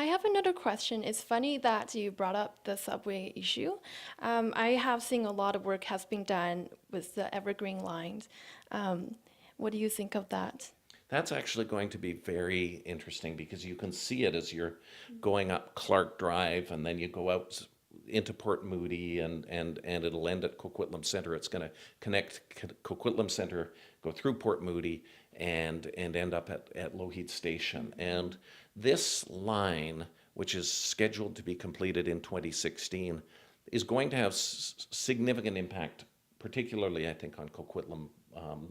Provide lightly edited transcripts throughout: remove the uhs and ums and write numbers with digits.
I have another question. It's funny that you brought up the subway issue. I have seen a lot of work has been done with the Evergreen lines. Um, what do you think of that? That's actually going to be very interesting because you can see it as you're going up Clark Drive and then you go out into Port Moody and it'll end at Coquitlam Center. It's going to connect Coquitlam Center, go through Port Moody and end up at Lougheed Station. And this line, which is scheduled to be completed in 2016, is going to have significant impact, particularly, I think, on Coquitlam,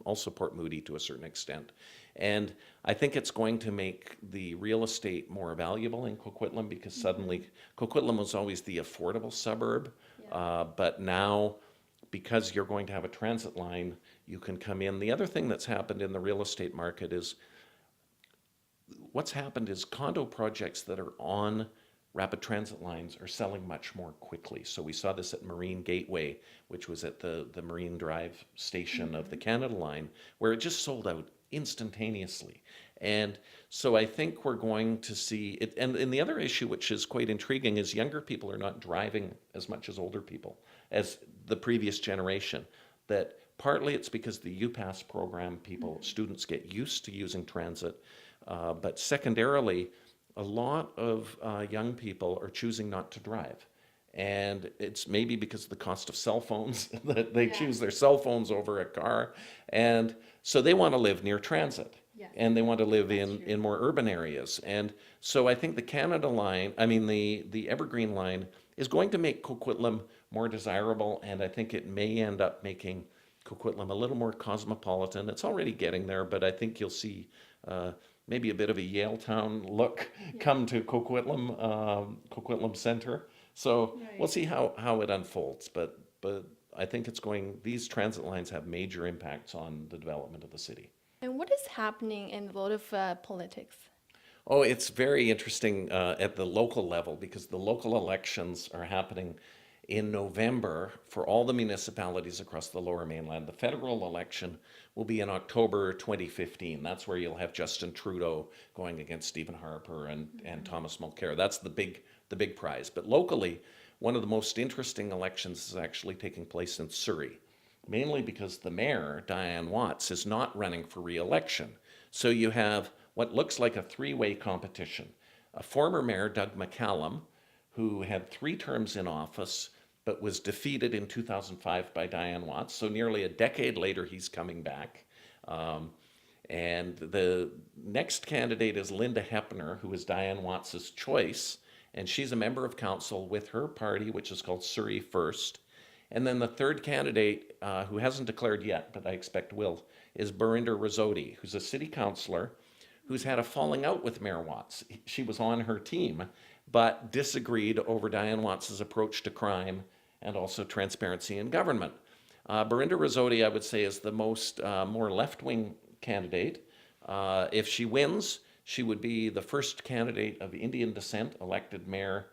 also Port Moody to a certain extent. And I think it's going to make the real estate more valuable in Coquitlam because suddenly Coquitlam was always the affordable suburb, but now because you're going to have a transit line, you can come in. The other thing that's happened in the real estate market is what's happened is condo projects that are on rapid transit lines are selling much more quickly. So we saw this at Marine Gateway, which was at the Marine Drive station of the Canada Line, where it just sold out instantaneously. And so I think we're going to see it. And the other issue, which is quite intriguing, is younger people are not driving as much as older people, as the previous generation. That partly it's because the UPass program, students get used to using transit, but secondarily, a lot of young people are choosing not to drive. And it's maybe because of the cost of cell phones that they choose their cell phones over a car. And so they want to live near transit and they want to live in more urban areas. And so I think the Canada line, I mean, the Evergreen line is going to make Coquitlam more desirable. And I think it may end up making Coquitlam a little more cosmopolitan. It's already getting there, but I think you'll see maybe a bit of a Yaletown look come to Coquitlam Center. So we'll see how it unfolds. But I think these transit lines have major impacts on the development of the city. And what is happening in a lot of politics? Oh, it's very interesting at the local level because the local elections are happening in November for all the municipalities across the Lower Mainland. The federal election will be in October 2015. That's where you'll have Justin Trudeau going against Stephen Harper and Thomas Mulcair. That's the big prize. But locally, one of the most interesting elections is actually taking place in Surrey, mainly because the mayor, Diane Watts, is not running for re-election. So you have what looks like a three-way competition. A former mayor, Doug McCallum, who had 3 terms in office but was defeated in 2005 by Diane Watts. So nearly a decade later, he's coming back. And the next candidate is Linda Hepner, who is Diane Watts's choice. And she's a member of council with her party, which is called Surrey First. And then the third candidate, who hasn't declared yet, but I expect will, is Burinder Rizzotti, who's a city councillor who's had a falling out with Mayor Watts. She was on her team, but disagreed over Diane Watts's approach to crime and also transparency in government. Burinder Rizzotti, I would say, is the more left-wing candidate. If she wins, she would be the first candidate of Indian descent elected mayor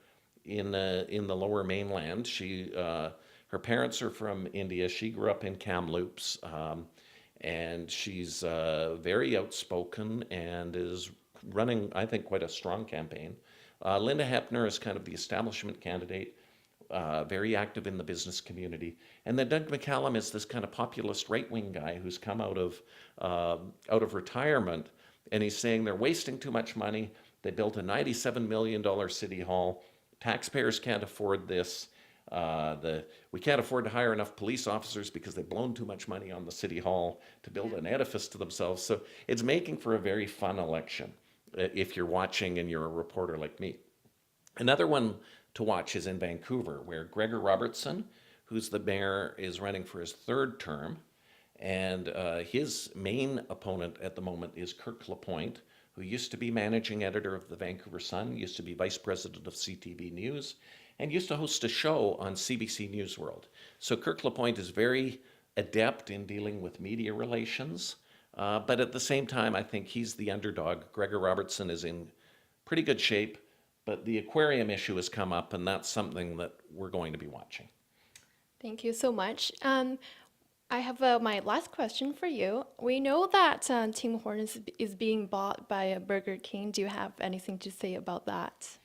in the Lower Mainland. Her parents are from India. She grew up in Kamloops, and she's very outspoken and is running, I think, quite a strong campaign. Linda Hepner is kind of the establishment candidate, very active in the business community. And then Doug McCallum is this kind of populist right-wing guy who's come out of retirement, and he's saying they're wasting too much money. They built a $97 million city hall. Taxpayers can't afford this. We can't afford to hire enough police officers because they've blown too much money on the city hall to build an edifice to themselves. So it's making for a very fun election if you're watching and you're a reporter like me. Another one to watch is in Vancouver, where Gregor Robertson, who's the mayor, is running for his 3rd term. And his main opponent at the moment is Kirk Lapointe, who used to be managing editor of the Vancouver Sun, used to be vice president of CTV News, and used to host a show on CBC News World. So Kirk Lapointe is very adept in dealing with media relations, but at the same time, I think he's the underdog. Gregor Robertson is in pretty good shape, but the aquarium issue has come up, and that's something that we're going to be watching. Thank you so much. I have my last question for you. We know that Tim Hortons is being bought by Burger King. Do you have anything to say about that?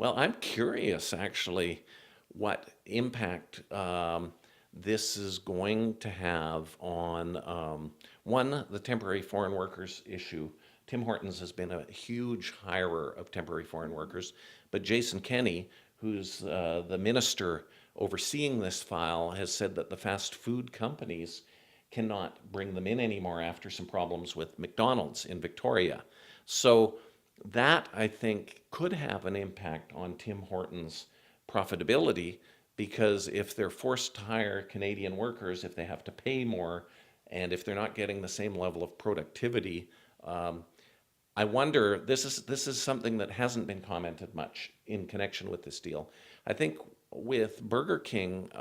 Well, I'm curious actually what impact this is going to have on one, the temporary foreign workers issue. Tim Hortons has been a huge hirer of temporary foreign workers, but Jason Kenney, who's the minister overseeing this file, has said that the fast food companies cannot bring them in anymore after some problems with McDonald's in Victoria. So that, I think, could have an impact on Tim Hortons' profitability, because if they're forced to hire Canadian workers, if they have to pay more, and if they're not getting the same level of productivity, I wonder, this is something that hasn't been commented much in connection with this deal. I think with Burger King,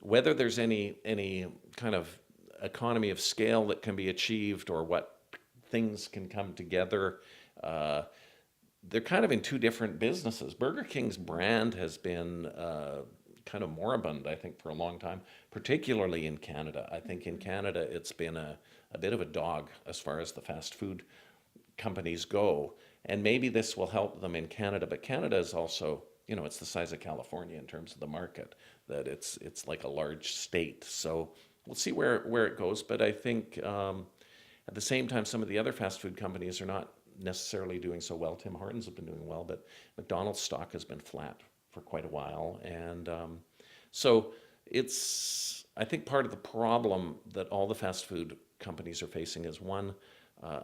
whether there's any kind of economy of scale that can be achieved, or what things can come together, they're kind of in two different businesses. Burger King's brand has been kind of moribund, I think, for a long time, particularly in Canada. I think in Canada it's been a bit of a dog as far as the fast food companies go. And maybe this will help them in Canada, but Canada is also, it's the size of California in terms of the market, that it's like a large state. So we'll see where it goes. But I think at the same time, some of the other fast food companies are not necessarily doing so well. Tim Hortons have been doing well, but McDonald's stock has been flat for quite a while. And so I think part of the problem that all the fast food companies are facing is, one,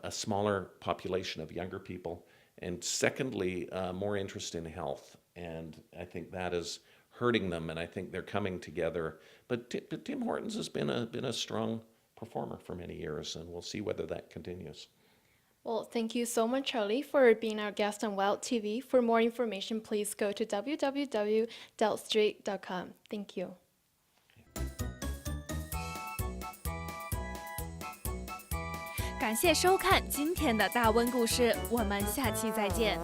a smaller population of younger people, and secondly, more interest in health. And I think that is hurting them, and I think they're coming together. But Tim Hortons has been a strong performer for many years, and we'll see whether that continues. Well, thank you so much, Charlie, for being our guest on Wild TV. For more information, please go to www.delstreet.com. Thank you. 感谢收看今天的大温故事，我们下期再见。